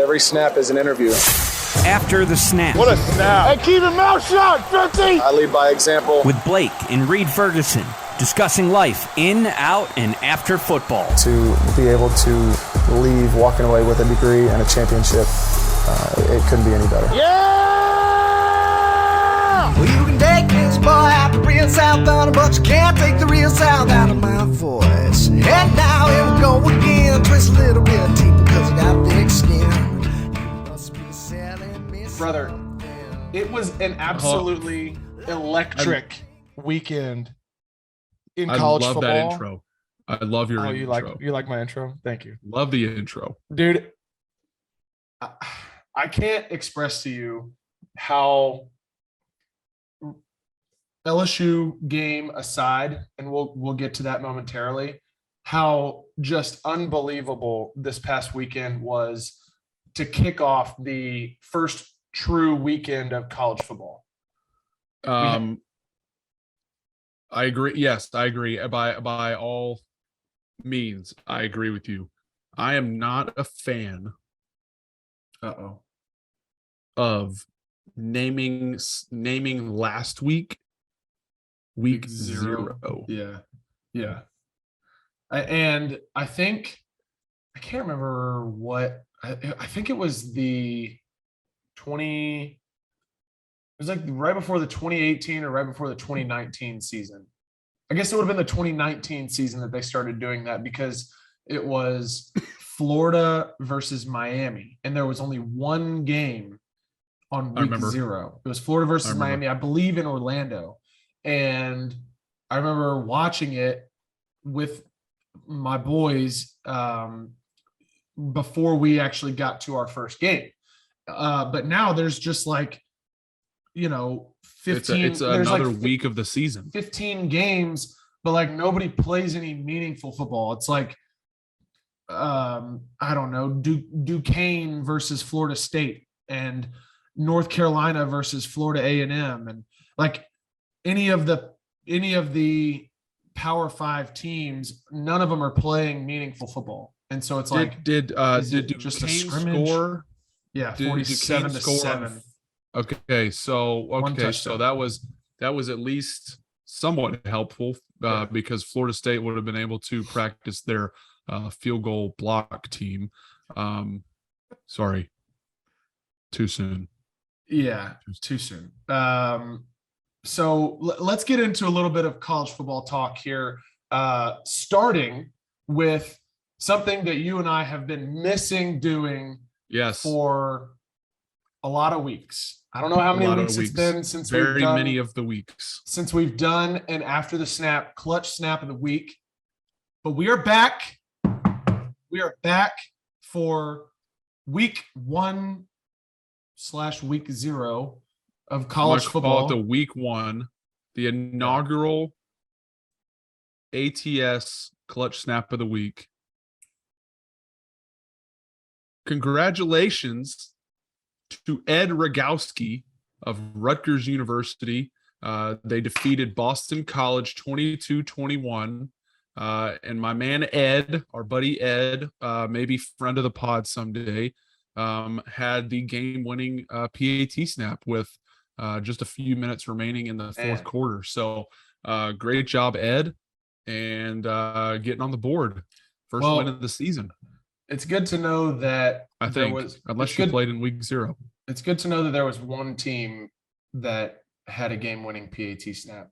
Every snap is an interview. After the Snap. What a snap. And keep your mouth shut, 50! I lead by example. With Blake and Reed Ferguson, discussing life in, out, and after football. To be able to leave walking away with a degree and a championship, it couldn't be any better. Yeah! Well, you can take this boy out the real South on but you can't take the real South out of my voice. And now here we go again, twist a little bit deeper because I got thick skin. Brother, it was an absolutely electric weekend in college football. I love that intro. I love your you intro. You like my intro? Thank you. Love the intro. Dude, I can't express to you how LSU game aside, and we'll get to that momentarily, how just unbelievable this past weekend was to kick off the first true weekend of college football. I agree. Yes, I agree. By all means, I agree with you. I am not a fan of naming last week zero. Yeah. And I think I can't remember what I think it was the 20. It was like right before the 2018 or right before the 2019 season. I guess it would have been the 2019 season that they started doing that because it was Florida versus Miami, and there was only one game on week 0. It was Florida versus Miami, I believe, in Orlando. And I remember watching it with my boys before we actually got to our first game. But now there's just 15. It's another week of the season. 15 games, but nobody plays any meaningful football. It's I don't know, Duquesne versus Florida State and North Carolina versus Florida A&M, and any of the Power 5 teams, none of them are playing meaningful football. And so it's did Duquesne just a scrimmage score? Yeah, 47-7. Okay, so that was at least somewhat helpful because Florida State would have been able to practice their field goal block team. Sorry, too soon. Yeah, too soon. So let's get into a little bit of college football talk here, starting with something that you and I have been missing doing for a lot of weeks. I don't know how many weeks it's been since many of the weeks since we've done an after the snap clutch snap of the week, but we are back. We are back for week 1/week 0 of college football. The week 1, the inaugural ATS clutch snap of the week. Congratulations to Ed Rogowski of Rutgers University. They defeated Boston College 22-21. And my man Ed, our buddy Ed, maybe friend of the pod someday, had the game-winning PAT snap with just a few minutes remaining in the fourth quarter. So great job, Ed, and getting on the board. First win of the season. It's good to know that unless you played in week 0. It's good to know that there was one team that had a game-winning PAT snap.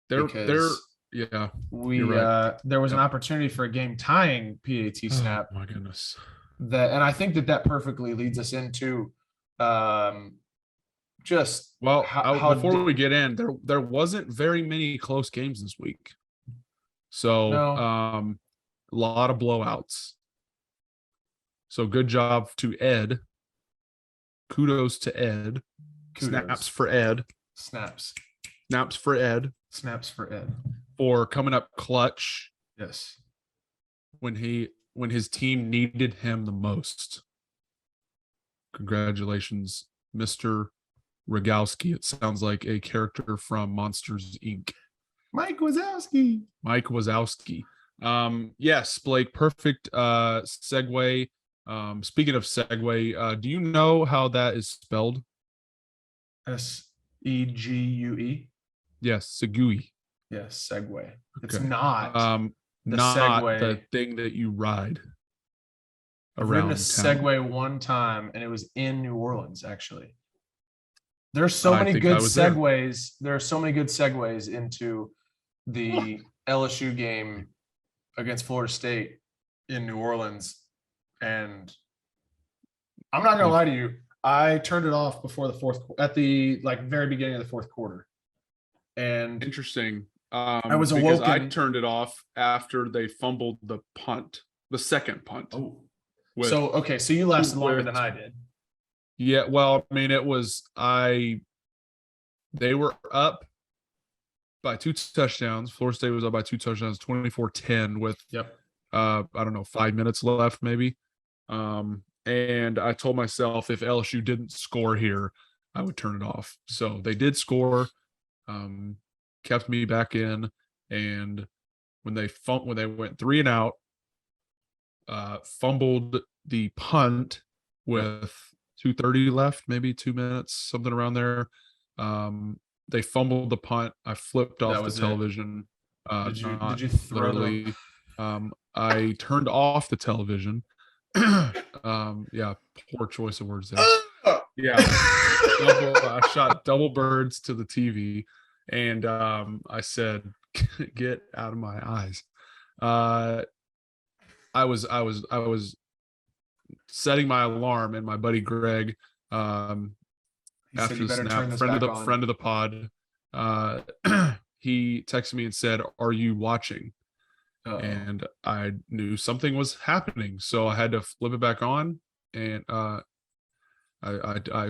There was an opportunity for a game-tying PAT snap. Oh my goodness! And I think that perfectly leads us into before we get in, there wasn't very many close games this week, so a lot of blowouts. So good job to Ed. Kudos to Ed. Snaps for Ed. Snaps for Ed. Snaps for Ed. For coming up clutch. Yes. When his team needed him the most. Congratulations, Mr. Rogowski. It sounds like a character from Monsters, Inc. Mike Wazowski. Yes, Blake, perfect segue Speaking of segue, do you know how that is spelled? Segue. Yes, Segui. Yes, Segway. It's Okay. not the Not Segway. the thing that you ride I've ridden around a town. Segway one time, and it was in New Orleans, actually. There's so I many think good I was there. segues. There are so many good segues into the LSU game against Florida State in New Orleans. And I'm not gonna lie to you, I turned it off before the at the very beginning of the fourth quarter. And Interesting. I was because I awoken. turned it off after they fumbled the punt, the second punt. Oh, with- so you lasted longer with- than I did. Yeah, well, I mean, they were up by 2 touchdowns. Florida State was up by 2 touchdowns, 24-10 with Yep. I don't know, 5 minutes left maybe. And I told myself if LSU didn't score here, I would turn it off. So they did score, kept me back in, and when they went 3 and out, fumbled the punt with 2:30 left, maybe 2 minutes, something around there. They fumbled the punt. I flipped off That the was it. television. Did you Not throw literally. I turned off the television. Yeah, poor choice of words there. Yeah, I shot double birds to the TV, and I said, "Get out of my eyes." I was setting my alarm, and my buddy Greg, He said after you the better turn snap, this friend back on. of the pod, he texted me and said, "Are you watching?" Uh-oh. And I knew something was happening, so I had to flip it back on, and I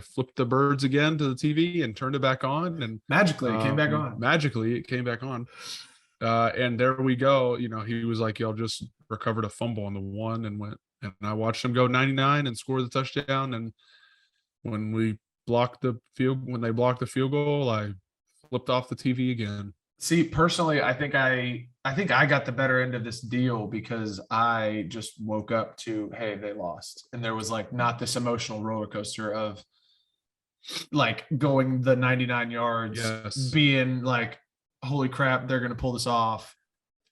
flipped the birds again to the TV and turned it back on, and Magically, it came back on. Magically, it came back on. And there we go. You know, he was like, "Y'all just recovered a fumble on the one," and I watched him go 99 and score the touchdown. And when they blocked the field goal, I flipped off the TV again. See, personally, I think I got the better end of this deal because I just woke up to, hey, they lost. And there was not this emotional roller coaster of going the 99 yards, Yes. being holy crap, they're going to pull this off.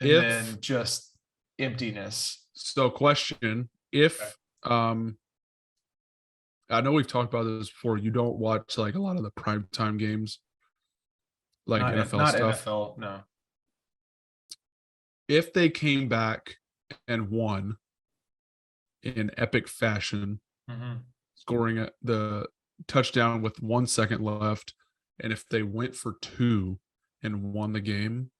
And then just emptiness. So question, if I know we've talked about this before, you don't watch a lot of the primetime games, Not NFL stuff. NFL, no. If they came back and won in epic fashion, scoring the touchdown with 1 second left, and if they went for 2 and won the game,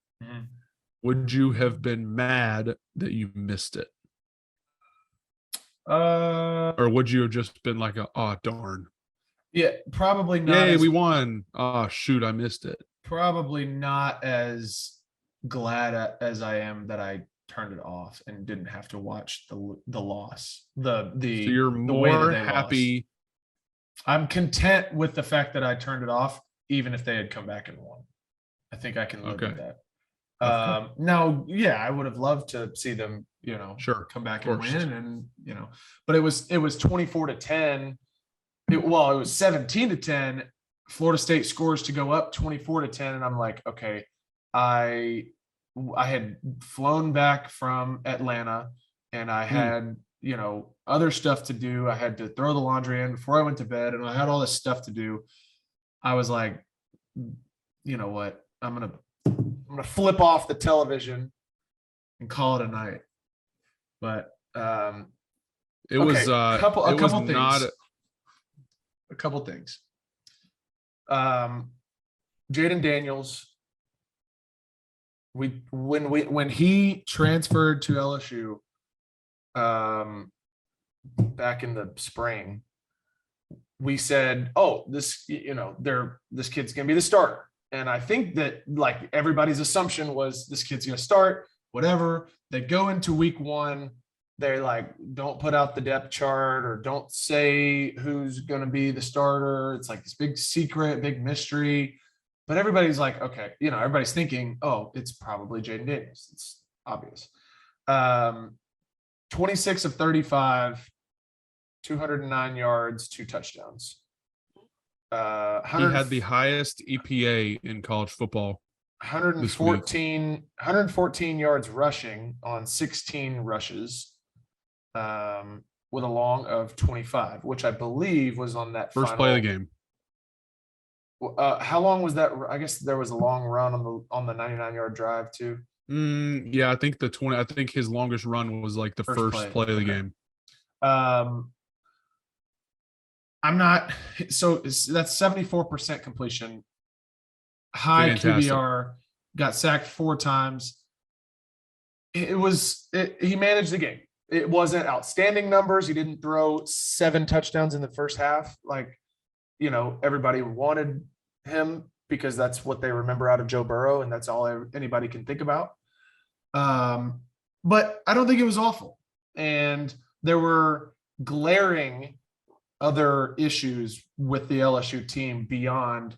would you have been mad that you missed it? Or would you have just been like, "Oh, darn. Yeah, probably not. Yay, we won. Oh, shoot, I missed it." Probably not as glad as I am that I turned it off and didn't have to watch the loss. So you're the way that more they happy. lost. I'm content with the fact that I turned it off, even if they had come back and won. I think I can live with that. Now, yeah, I would have loved to see them, Sure, come back of and course. win, and but it was 24-10. It was 17-10. Florida State scores to go up 24-10, and I'm like, okay, I had flown back from Atlanta, and I had other stuff to do. I had to throw the laundry in before I went to bed, and I had all this stuff to do. I was like, you know what? I'm gonna flip off the television and call it a night. But It was a couple it was things. not A couple things. Jaden Daniels, when he transferred to LSU back in the spring, we said, "Oh, this kid's gonna be the starter." And I think that everybody's assumption was this kid's gonna start. Whatever. They go into week 1. They don't put out the depth chart or don't say who's going to be the starter. It's this big secret, big mystery. But everybody's okay, everybody's thinking, oh, it's probably Jaden Daniels. It's obvious. 26 of 35, 209 yards, 2 touchdowns. He had the highest EPA in college football. 114 yards rushing on 16 rushes, with a long of 25, which I believe was on that First play of the game. How long was that? I guess there was a long run on the 99-yard drive too. Yeah, I think I think his longest run was like the first play of the game. I'm not. So that's 74% completion. High Fantastic. QBR. Got sacked 4 times. He managed the game. It wasn't outstanding numbers. He didn't throw 7 touchdowns in the first half. Like, everybody wanted him because that's what they remember out of Joe Burrow, and that's all anybody can think about. But I don't think it was awful. And there were glaring other issues with the LSU team beyond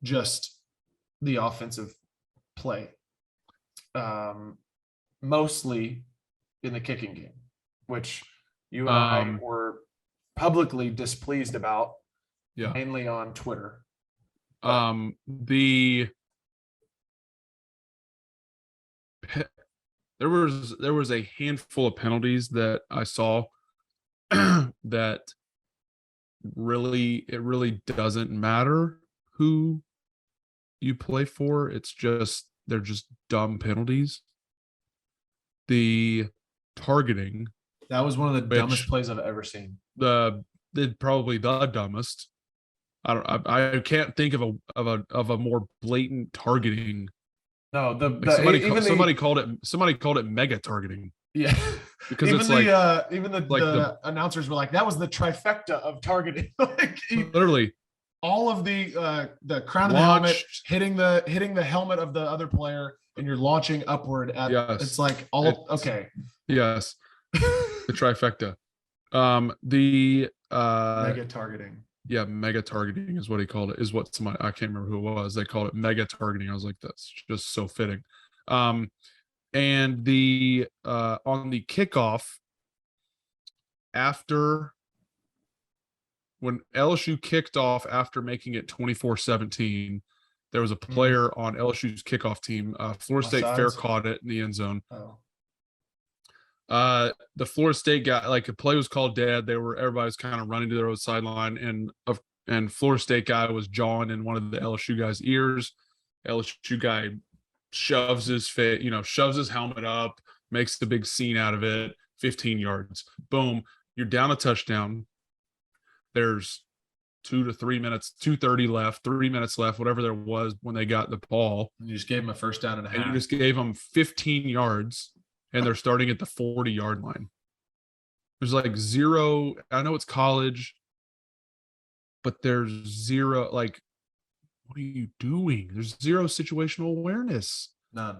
just the offensive play, mostly in the kicking game, which you and I were publicly displeased about, mainly on Twitter. There was a handful of penalties that I saw that it really doesn't matter who you play for. They're just dumb penalties. The targeting, that was one of the dumbest plays I've ever seen. Probably the dumbest. I can't think of a more blatant targeting. No, somebody called it mega targeting. Yeah, because even the announcers were like, that was the trifecta of targeting. Literally, all of the crown of the helmet hitting the helmet of the other player, and you're launching upward at. Yes, it's like okay. Yes, the trifecta. The mega targeting. Yeah, mega targeting is what he called it. Is what somebody, I can't remember who it was. They called it mega targeting. I was like, that's just so fitting. And the on the kickoff, when LSU kicked off after making it 24-17, there was a player on LSU's kickoff team. Florida State fair caught it in the end zone. The Florida State guy, like, a play was called dead. Everybody was kind of running to their own sideline, and Florida State guy was jawing in one of the LSU guy's ears. LSU guy shoves his helmet up, makes the big scene out of it. 15 yards, boom, you're down a touchdown. There's 2 to 3 minutes, 2:30 left, 3 minutes left, whatever there was when they got the ball. You just gave him a first down and a half. And you just gave them 15 yards, and they're starting at the 40-yard line. There's like zero. I know it's college, but there's zero. Like, what are you doing? There's zero situational awareness. None.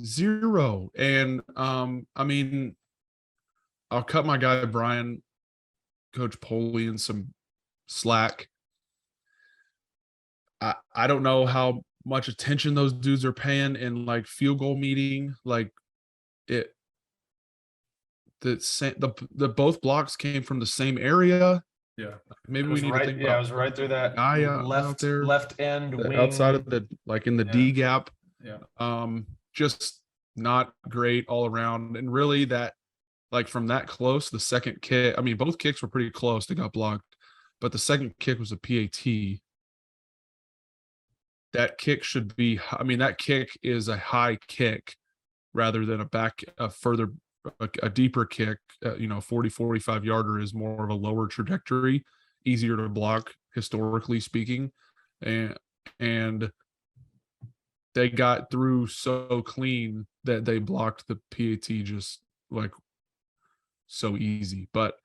Zero. And I mean, I'll cut my guy Brian, Coach Poley, some slack. I don't know how much attention those dudes are paying in like field goal meeting. Like, the both blocks came from the same area. Yeah, maybe we need to think. Yeah, I was right through that guy left end wing, outside of the in the D gap. Yeah. Just not great all around, and really that, like, from that close, the second kick. I mean, both kicks were pretty close. They got blocked, but the second kick was a PAT. That kick should be. I mean, that kick is a high kick rather than a deeper kick. 40-45 yarder is more of a lower trajectory, easier to block historically speaking, and they got through so clean that they blocked the PAT just like so easy. But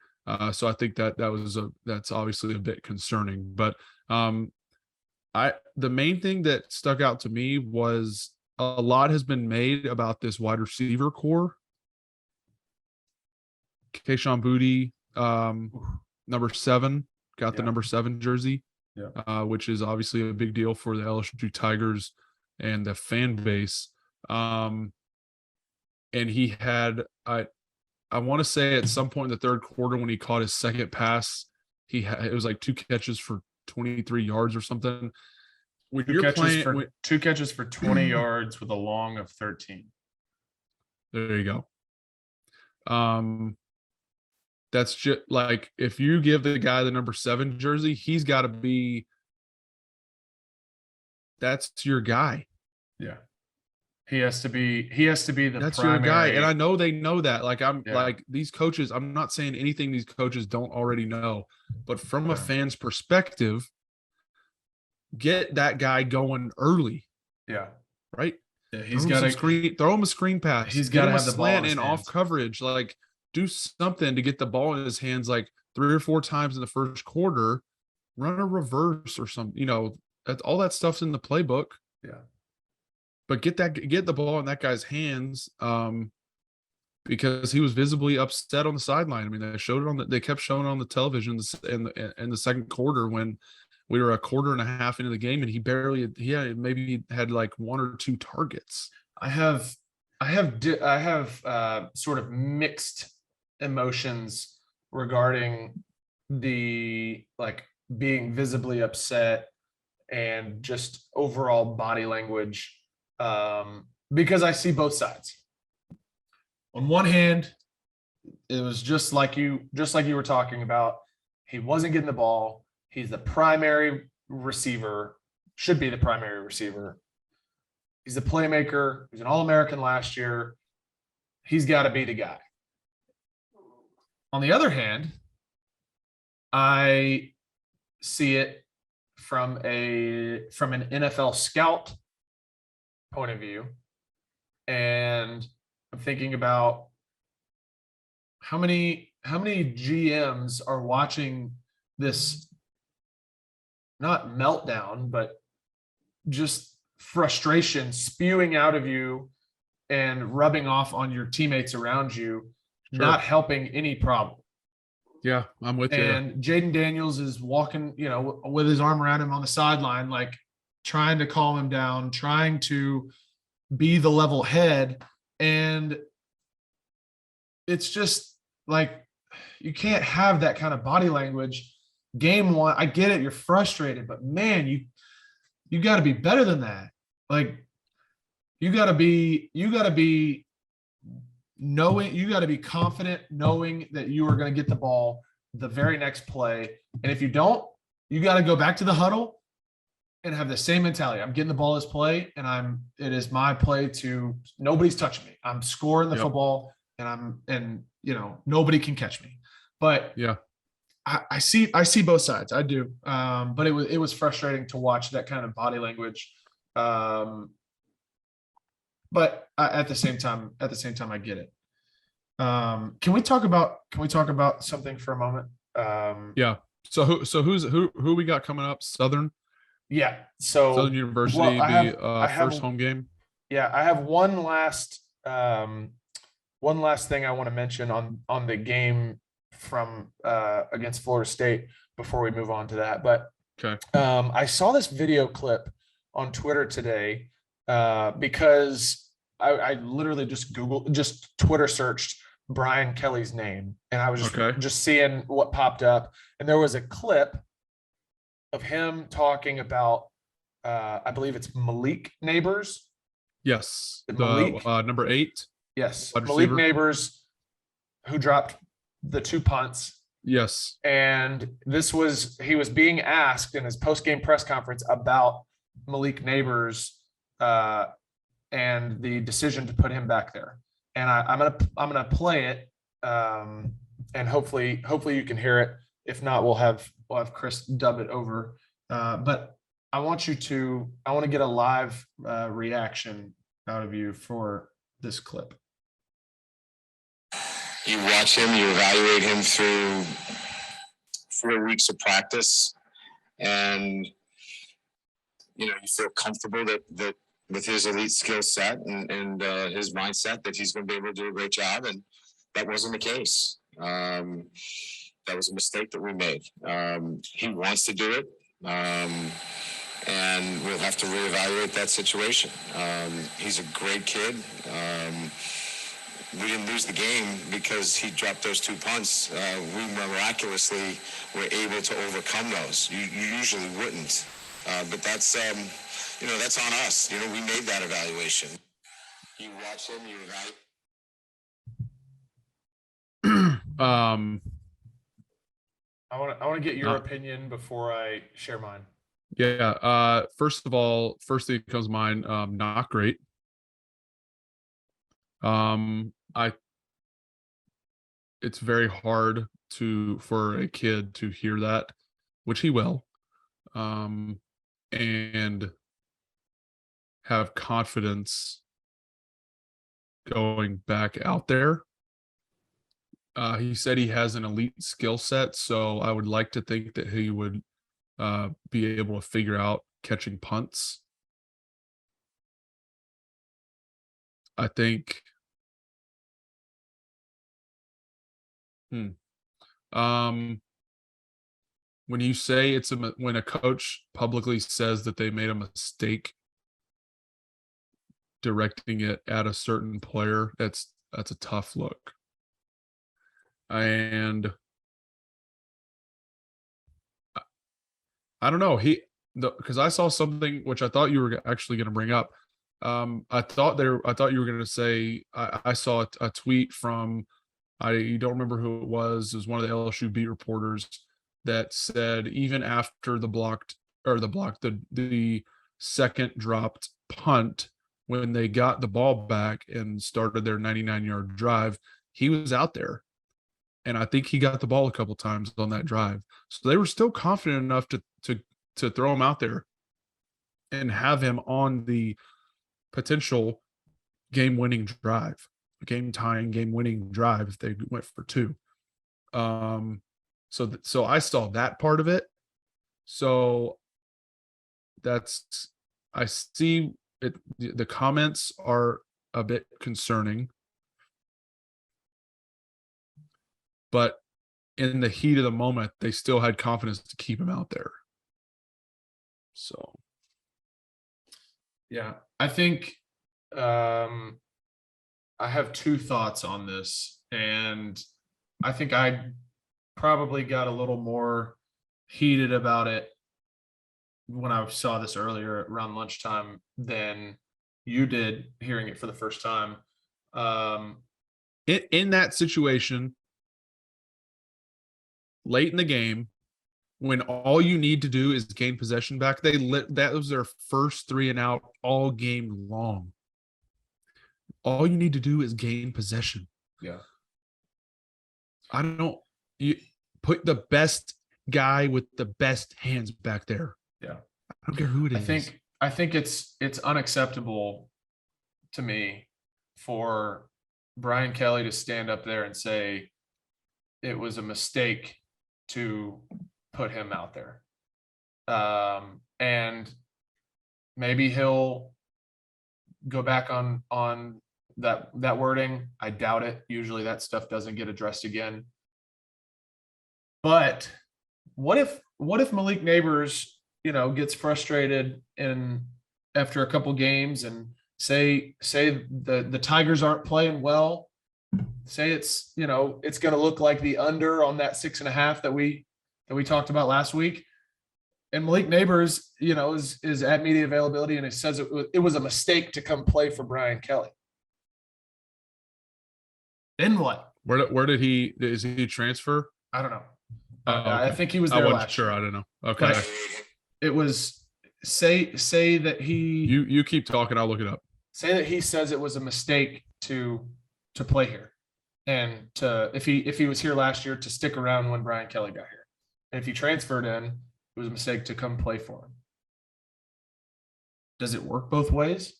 so I think that's obviously a bit concerning. But the main thing that stuck out to me was a lot has been made about this wide receiver core. Kayshon Boutte, number 7, got the number 7 jersey, which is obviously a big deal for the LSU Tigers and the fan base. And he had I want to say at some point in the third quarter when he caught his second pass, it was like 2 catches for 23 yards or something. When you're playing 2 catches for 20 yards with a long of 13. There you go. That's just like, if you give the guy the number 7 jersey, he's got to be, that's your guy. Yeah. He has to be the that's primary. your guy. And I know they know that. Like, like these coaches, I'm not saying anything these coaches don't already know, but from a fan's perspective, get that guy going early. Yeah. Right. Yeah, he's got to throw him a screen pass. He's got to have the slant ball in off coverage. Like, do something to get the ball in his hands, like 3 or 4 times in the first quarter. Run a reverse or something. You know, all that stuff's in the playbook. Yeah. But get the ball in that guy's hands, because he was visibly upset on the sideline. I mean, they kept showing it on the television in the second quarter when we were a quarter and a half into the game, and he had like 1 or 2 targets. I have sort of mixed emotions regarding the, like, being visibly upset and just overall body language, because I see both sides. On one hand, it was just like you were talking about. He wasn't getting the ball. He's the primary receiver, should be the primary receiver. He's the playmaker. He's an All-American last year. He's got to be the guy. On the other hand, I see it from an NFL scout point of view, and I'm thinking about how many GMs are watching this, not meltdown, but just frustration spewing out of you and rubbing off on your teammates around you, not helping any problem. Yeah, I'm with you. And Jaden Daniels is walking, with his arm around him on the sideline, like trying to calm him down, trying to be the level head. And it's just like, you can't have that kind of body language. Game 1, I get it, you're frustrated, but man, you got to be better than that. Like, you got to be confident knowing that you are going to get the ball the very next play. And if you don't, you got to go back to the huddle and have the same mentality. I'm getting the ball this play, and it is my play to, nobody's touching me. I'm scoring the football, and nobody can catch me. But yeah, I see both sides. I do. But it was frustrating to watch that kind of body language. But at the same time, I get it. Can we talk about something for a moment? Yeah. So who we got coming up? Southern. Yeah. So Southern University, first home game. Yeah, I have one last thing I want to mention on the game from against Florida State before we move on to that. But okay, I saw this video clip on Twitter today because I literally just Twitter searched Brian Kelly's name, and I was just seeing what popped up, and there was a clip of him talking about I believe it's Malik Neighbors. Yes, Malik, number 8. Yes, Malik Neighbors, who dropped the 2 punts. Yes, and he was being asked in his post-game press conference about Malik Neighbors and the decision to put him back there. And I'm gonna play it, and hopefully you can hear it. If not, we'll have Chris dub it over. But I want to get a live reaction out of you for this clip. You watch him, you evaluate him through 4 weeks of practice, and you feel comfortable that with his elite skill set and his mindset that he's going to be able to do a great job. And that wasn't the case. That was a mistake that we made. He wants to do it. And we'll have to reevaluate that situation. He's a great kid. we didn't lose the game because he dropped those 2 punts. We miraculously were able to overcome those. You usually wouldn't. But that's, that's on us. We made that evaluation. You watch him, you evaluate. I want to get your opinion before I share mine. Yeah. First of all, first thing that comes to mind, not great. It's very hard for a kid to hear that, which he will, and have confidence going back out there. He said he has an elite skill set, so I would like to think that he would be able to figure out catching punts. I think when you say when a coach publicly says that they made a mistake directing it at a certain player, that's a tough look. And I don't know, because I saw something which I thought you were actually going to bring up. I thought you were going to say, I saw a tweet from, you don't remember who it was one of the LSU beat reporters that said even after the second dropped punt, when they got the ball back and started their 99-yard drive, he was out there. And I think he got the ball a couple times on that drive. So they were still confident enough to throw him out there and have him on the potential game-winning drive, game-tying, game-winning drive if they went for 2. So I saw that part of it. So I see it. The comments are a bit concerning, but in the heat of the moment, they still had confidence to keep him out there. So, yeah, I think I have 2 thoughts on this, and I think I probably got a little more heated about it when I saw this earlier around lunchtime than you did hearing it for the first time. In that situation, late in the game, when all you need to do is gain possession back, that was their first 3 and out all game long. All you need to do is gain possession. Yeah. You put the best guy with the best hands back there. Yeah. I don't care who it is. I think it's unacceptable to me for Brian Kelly to stand up there and say it was a mistake to put him out there. And maybe he'll go back on that wording. I doubt it. Usually that stuff doesn't get addressed again. But what if Malik Neighbors, gets frustrated after a couple games and say the Tigers aren't playing well, say it's going to look like the under on that 6.5 that we talked about last week, and Malik Neighbors is at media availability and it says it was a mistake to come play for Brian Kelly. Then what? Where did he transfer? I don't know. Okay. I think he was there. I wasn't last sure. year. I don't know. Okay. But it was say that he. You keep talking. I'll look it up. Say that he says it was a mistake to play here, and if he was here last year to stick around when Brian Kelly got here, and if he transferred in, it was a mistake to come play for him. Does it work both ways?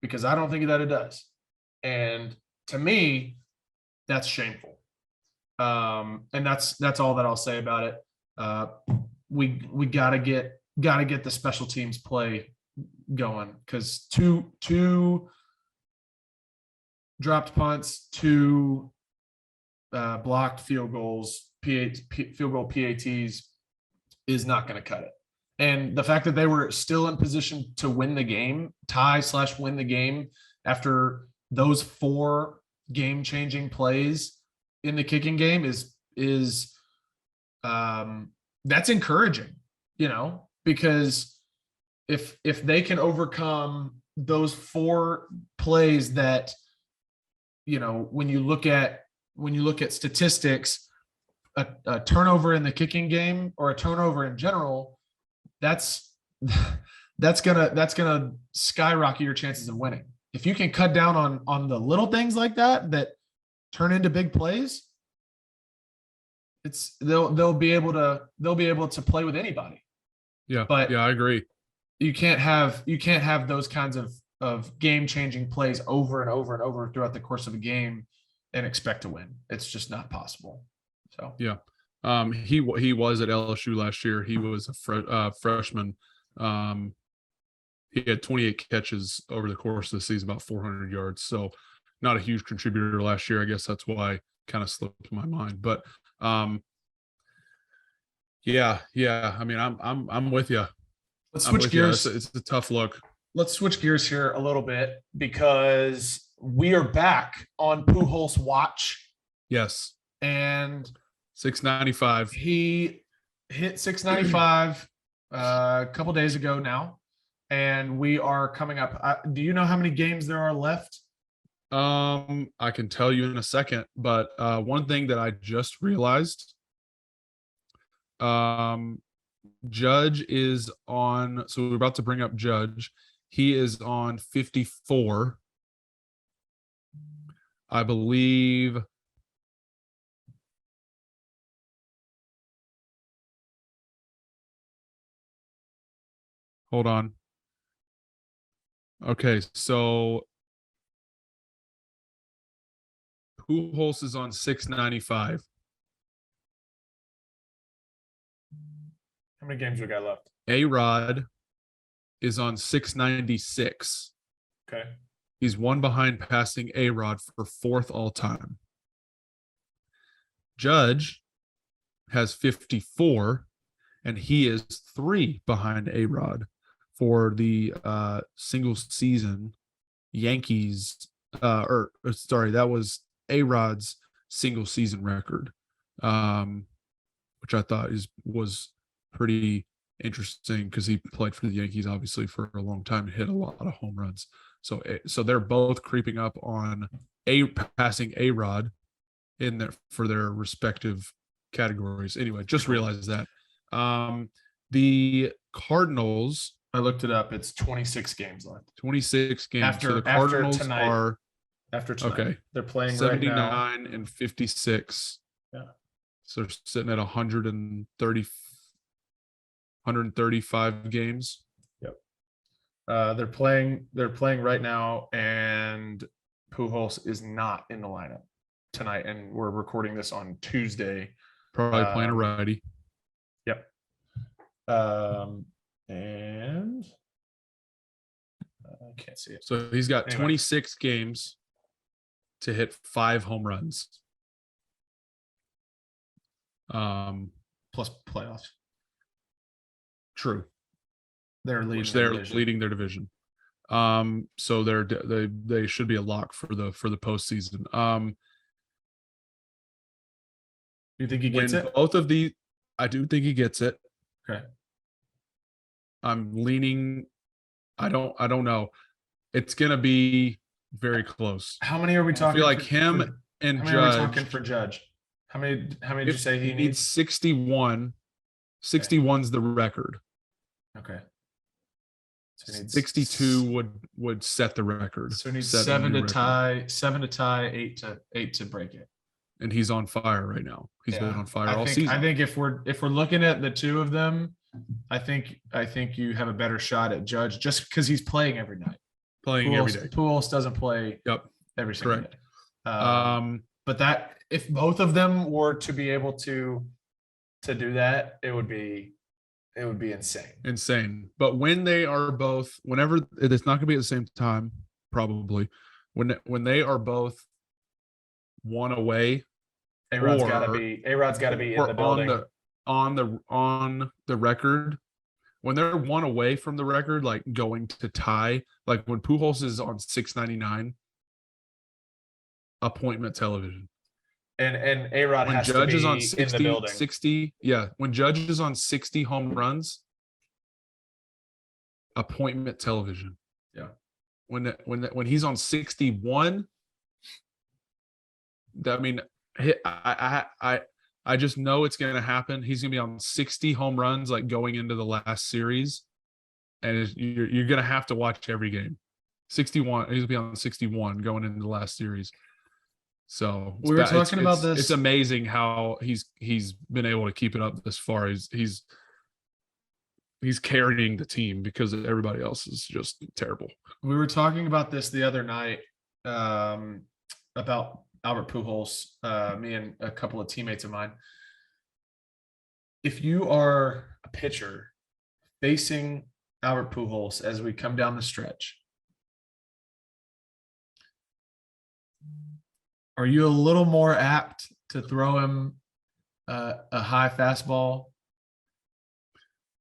Because I don't think that it does, and to me, that's shameful. And that's all that I'll say about it. We gotta get the special teams play going, because two dropped punts, 2 blocked field goals, field goal PATs is not going to cut it. And the fact that they were still in position to win the game, tie/win the game after those 4 game-changing plays in the kicking game is that's encouraging, because if they can overcome those 4 plays that, when you look at statistics, a turnover in the kicking game or a turnover in general, that's gonna skyrocket your chances of winning. If you can cut down on the little things like that turn into big plays, they'll be able to play with anybody. Yeah, But I agree. you can't have those kinds of game-changing plays over and over and over throughout the course of a game and expect to win. It's just not possible. So Yeah. He was at LSU last year. He was a freshman. He had 28 catches over the course of the season, about 400 yards. So not a huge contributor last year. I guess that's why kind of slipped my mind. But yeah. I mean, I'm with you. let's switch gears. It's a tough look. Let's switch gears here a little bit because we are back on Pujols watch, Yes. and 695. he hit 695 a couple days ago now, and we are coming up. Do you know how many games there are left? I can tell you in a second, but one thing that I just realized, Judge is on, so we're about to bring up Judge. He is on 54. I believe. Hold on. Okay, so Pujols is on 695. How many games we got left? A-Rod is on 696. Okay. He's one behind passing A-Rod for 4th all time. Judge has 54, and he is 3 behind A-Rod for the single season Yankees. That was A-Rod's single season record, which I thought was pretty interesting because he played for the Yankees obviously for a long time and hit a lot of home runs. So they're both creeping up on passing A-Rod for their respective categories. Anyway, just realized that. The Cardinals, I looked it up. It's 26 games left. 26 games. After So the Cardinals tonight. are After tonight. okay. They're playing 79 right now. and 56. Yeah. So they're sitting at 135 games. They're playing right now, and Pujols is not in the lineup tonight, and we're recording this on Tuesday. Probably playing a righty. Yep. And I can't see it. So he's got Anyway. 26 games to hit 5 home runs. Plus playoffs. True. They're leading. Which the they're division. leading their division. So they should be a lock for the postseason. You think he gets When it? both of the, I do think he gets it. Okay. I'm leaning. I don't know. It's gonna be very close. How many are we I talking? feel like for- him for- and How many are we Judge. talking for Judge? How many did you If say he needs needs? 61. 61's the record. Okay. So he needs 62 would set the record. So he needs set a 7 new to record. tie, 8 to break it. And he's on fire right now. He's been Yeah. on fire I all think, season. I think if we're looking at the two of them, I think you have a better shot at Judge just because he's playing every night. Playing every day. Pujols doesn't play Yep. every single Correct. day. Um, But if both of them were to be able to do that, it would be insane. insane. But when they are both, whenever it's not gonna be at the same time, probably. When they are both one away A-Rod's Or- got to be in or the building. on the record, when they're one away from the record, like going to tie, like when Pujols is on 699, appointment television. And A-Rod When has Judge to is be on in the 60, building. 60, yeah, when Judge is on 60 home runs, appointment television. Yeah. When he's on 61, that, I mean, I just know it's going to happen. He's going to be on 60 home runs like going into the last series, and you're going to have to watch every game. 61, he's going to be on 61 going into the last series. So We were talking about this. It's amazing how he's been able to keep it up this far. He's carrying the team because everybody else is just terrible. We were talking about this the other night, about Albert Pujols, me and a couple of teammates of mine. If you are a pitcher facing Albert Pujols as we come down the stretch, are you a little more apt to throw him a high fastball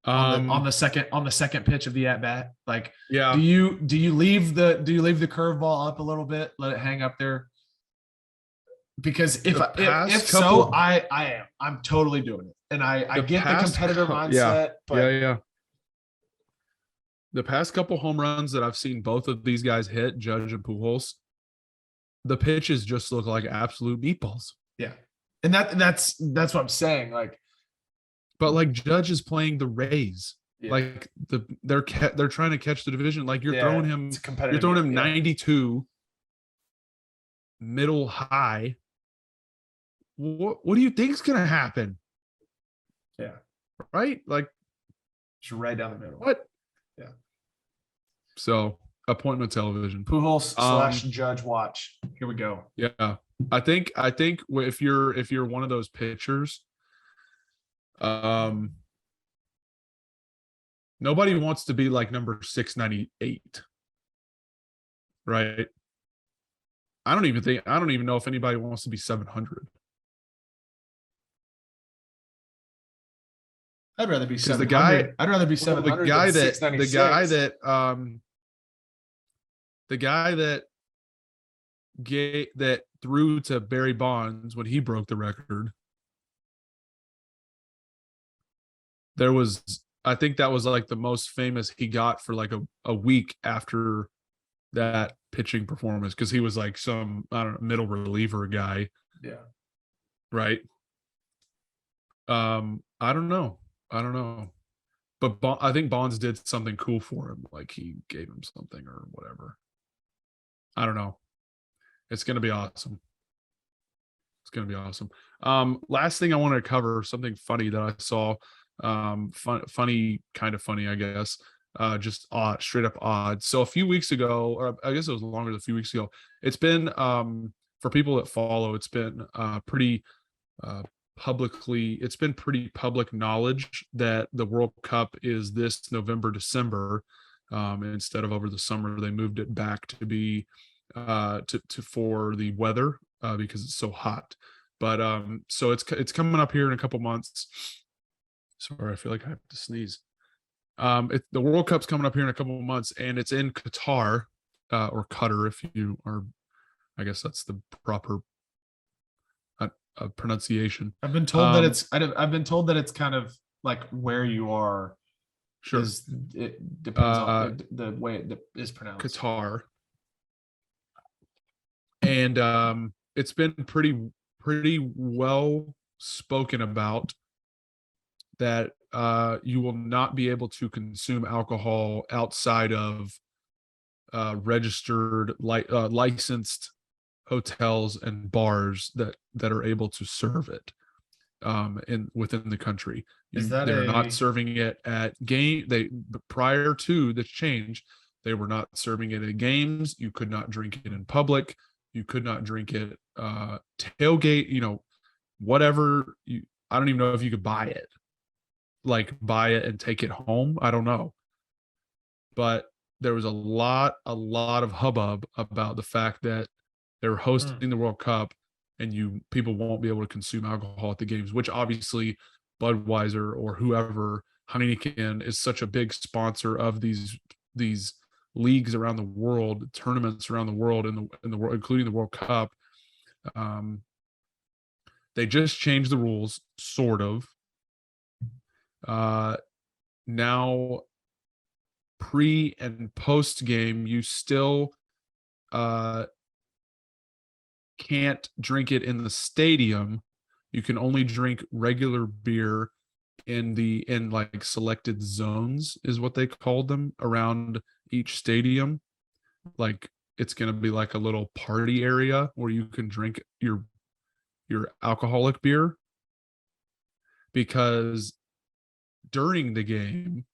on the second pitch of the at bat? Like, yeah, do you leave the curveball up a little bit, let it hang up there? Because if so, I'm totally doing it, and I get the competitor mindset. But yeah. The past couple home runs that I've seen both of these guys hit, Judge and Pujols, the pitches just look like absolute meatballs. Yeah, and that's what I'm saying. Like, but like Judge is playing the Rays. Yeah. Like they're trying to catch the division. Like you're throwing him, it's competitive. you're throwing him 92 middle high. What do you think's gonna happen? Yeah, right. Like just right down the middle. What? Yeah. So appointment television. Pujols / Judge watch. Here we go. Yeah, I think if you're one of those pitchers, nobody wants to be like number 698, right? I don't even know if anybody wants to be 700. I'd rather be 700. I'd rather be 700. The guy that threw to Barry Bonds when he broke the record. I think that was like the most famous he got for like a week after that pitching performance, because he was like some, I don't know, middle reliever guy. Yeah. Right. I don't know. But I think Bonds did something cool for him. Like he gave him something or whatever. I don't know. It's going to be awesome. Last thing I want to cover, something funny that I saw. Funny, I guess. Just odd, straight up odd. So a few weeks ago, or I guess it was longer than a few weeks ago, it's been, for people that follow, it's been pretty public knowledge that the World Cup is this November, December. Instead of over the summer, they moved it back to be for the weather because it's so hot. But so it's coming up here in a couple months. Sorry, I feel like I have to sneeze. The World Cup's coming up here in a couple of months, and it's in Qatar, or Qatar, if you are. I guess that's the proper pronunciation. I've been told that it's. I've been told that it's kind of like where you are. Sure. It depends on the way it is pronounced. Qatar. And it's been pretty well spoken about that you will not be able to consume alcohol outside of registered licensed hotels and bars that are able to serve it within the country. They're not serving it at prior to the change, they were not serving it at games. You could not drink it in public. You could not drink it tailgate, whatever. I don't even know if you could buy it and take it home. I don't know. But there was a lot of hubbub about the fact that they're hosting the World Cup and people won't be able to consume alcohol at the games, which obviously Budweiser or whoever, Heineken, is such a big sponsor of these leagues around the world, tournaments around the world, in the world, including the World Cup. They just changed the rules, sort of. Now, pre and post game, you still can't drink it in the stadium. You can only drink regular beer in like selected zones, is what they called them, around each stadium. Like it's going to be like a little party area where you can drink your alcoholic beer, because during the game,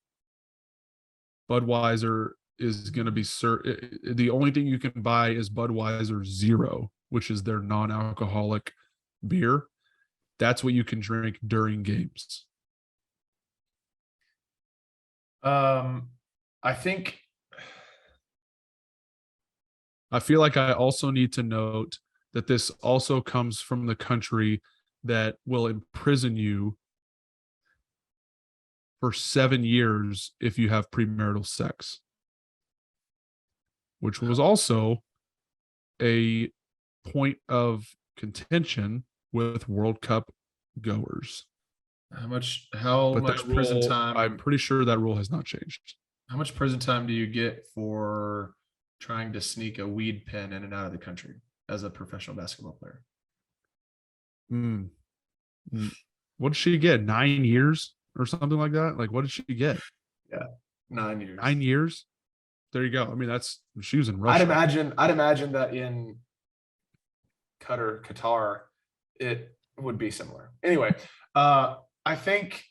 Budweiser is going to be the only thing you can buy is Budweiser Zero, which is their non-alcoholic beer. That's what you can drink during games. I think I feel like I also need to note that this also comes from the country that will imprison you for 7 years if you have premarital sex, which was also a point of contention with World Cup goers. how much prison time? I'm pretty sure that rule has not changed. How much prison time do you get for trying to sneak a weed pen in and out of the country as a professional basketball player? What did she get? 9 years or something like that? Like, what did she get? Yeah, 9 years. 9 years. There you go. I mean, she was in Russia. I'd imagine that in Qatar, it would be similar. Anyway, I think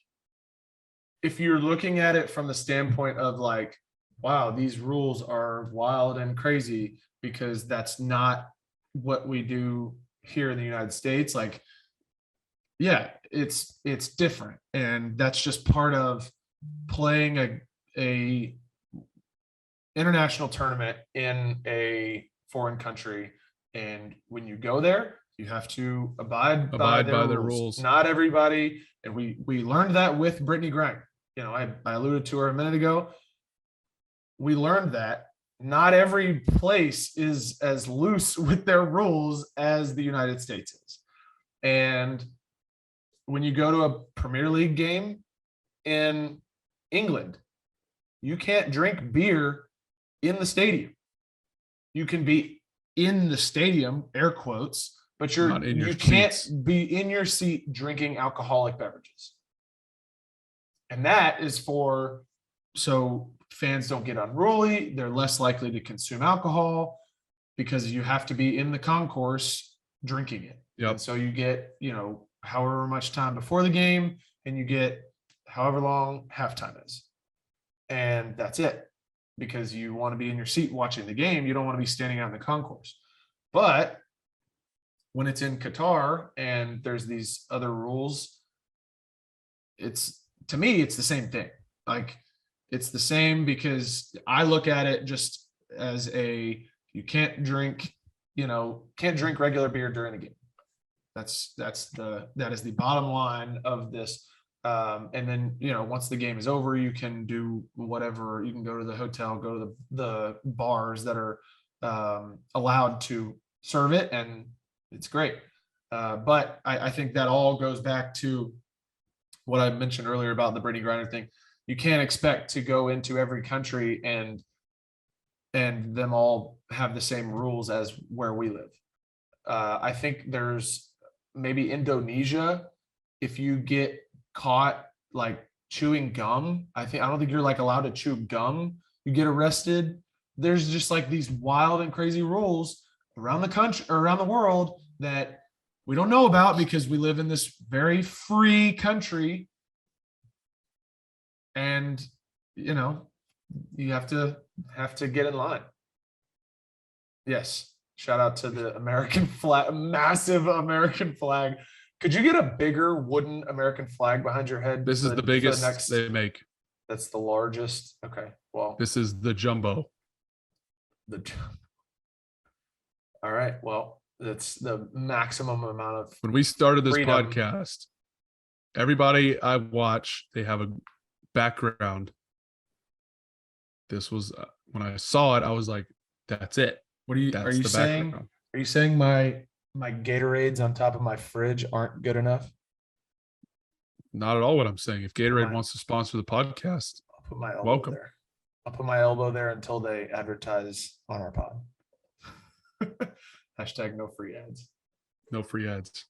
if you're looking at it from the standpoint of like, wow, these rules are wild and crazy because that's not what we do here in the United States. Like, yeah, it's different. And that's just part of playing a international tournament in a foreign country. And when you go there, you have to abide by their rules. Not everybody. And we learned that with Brittany Griner. You know, I alluded to her a minute ago. We learned that not every place is as loose with their rules as the United States is. And when you go to a Premier League game in England, you can't drink beer in the stadium. You can be in the stadium, air quotes, but you can't be in your seat drinking alcoholic beverages. And that is so fans don't get unruly. They're less likely to consume alcohol because you have to be in the concourse drinking it. Yep. And so you get, however much time before the game, and you get however long halftime is. And that's it, because you want to be in your seat watching the game. You don't want to be standing out in the concourse. But when it's in Qatar and there's these other rules, to me, it's the same thing. Like, it's the same, because I look at it just as you can't drink regular beer during the game. That is the bottom line of this. And then, once the game is over, you can do whatever. You can go to the hotel, go to the bars that are allowed to serve it, and it's great. But I think that all goes back to what I mentioned earlier about the Brittany Griner thing. You can't expect to go into every country and them all have the same rules as where we live. I think there's maybe Indonesia, if you get caught like chewing gum, I don't think you're like allowed to chew gum. You get arrested. There's just like these wild and crazy rules around the country, or around the world, that we don't know about because we live in this very free country. And you have to get in line. Yes. Shout out to the American flag, massive American flag. Could you get a bigger wooden American flag behind your head? This is the biggest they make. That's the largest. Okay. Well, this is the jumbo. All right. Well, that's the maximum amount of. When we started this freedom. podcast, everybody I watch, they have a background. This was when I saw it, I was like, "That's it." What are you saying? Are you saying my my Gatorades on top of my fridge aren't good enough. Not at all what I'm saying. If Gatorade Right. wants to sponsor the podcast, I'll put my elbow Welcome. there. I'll put my elbow there until they advertise on our pod. Hashtag no free ads. no free ads.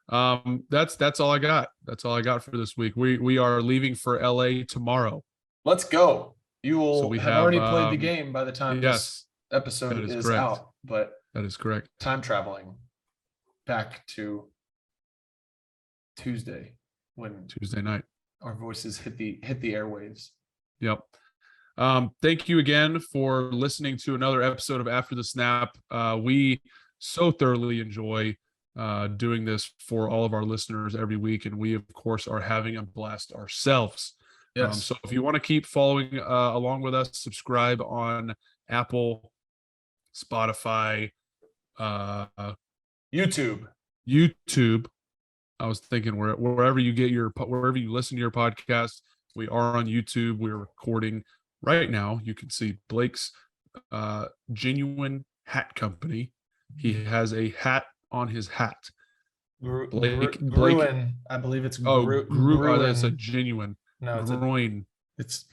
That's all I got. That's all I got for this week. We are leaving for LA tomorrow. Let's go. You will So we have have, already played the game by the time this Yes, episode that is is correct. out. But that is correct. time traveling back to Tuesday when Tuesday night. our voices hit the airwaves. Yep. Thank you again for listening to another episode of After the Snap. We so thoroughly enjoy doing this for all of our listeners every week, and we of course are having a blast ourselves. Yes. So if you want to keep following along with us, subscribe on Apple, Spotify, YouTube. YouTube. I was thinking wherever you listen to your podcast, we are on YouTube. We're recording right now. You can see Blake's Genuine Hat Company. He has a hat on his hat. Blake- Gruen. I believe it's Oh, that's a Gruen. genuine No, it's groin. it's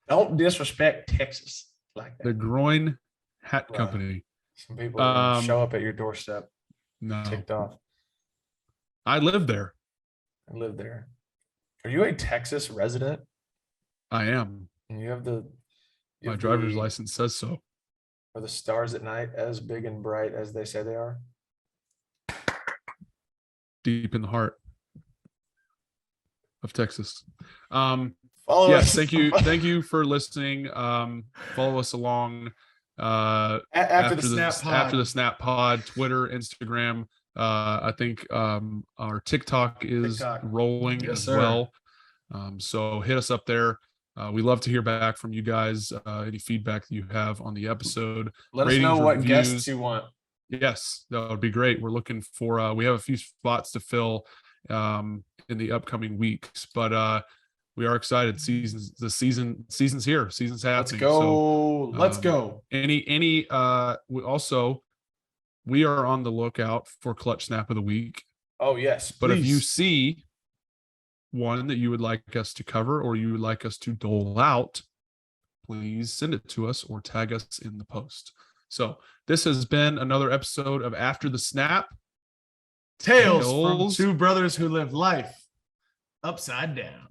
don't disrespect Texas like The that. Groin Hat Right. Company. Some people are gonna Um, show up at your doorstep No, ticked off. I live there. I live there. Are you a Texas resident? I am. And you have the you My have driver's the- license says so. Are the stars at night as big and bright as they say they are? Deep in the heart of Texas. Follow Yes, us. thank you for listening. Follow us along After the snap pod. after the snap pod, Twitter, Instagram. I think our TikTok is TikTok. rolling Yes, as sir. well. So hit us up there. We love to hear back from you guys. Any feedback that you have on the episode. Let us ratings, know what reviews. guests you want. Yes, that would be great. We're looking for we have a few spots to fill in the upcoming weeks, but we are excited. Season's here. Season's Let's happening. go. So, Let's go. we are on the lookout for clutch snap of the week. Oh yes. But if you please. see one that you would like us to cover or you would like us to dole out, please send it to us or tag us in the post. So this has been another episode of After the Snap. Tales from Tales. two brothers who live life upside down.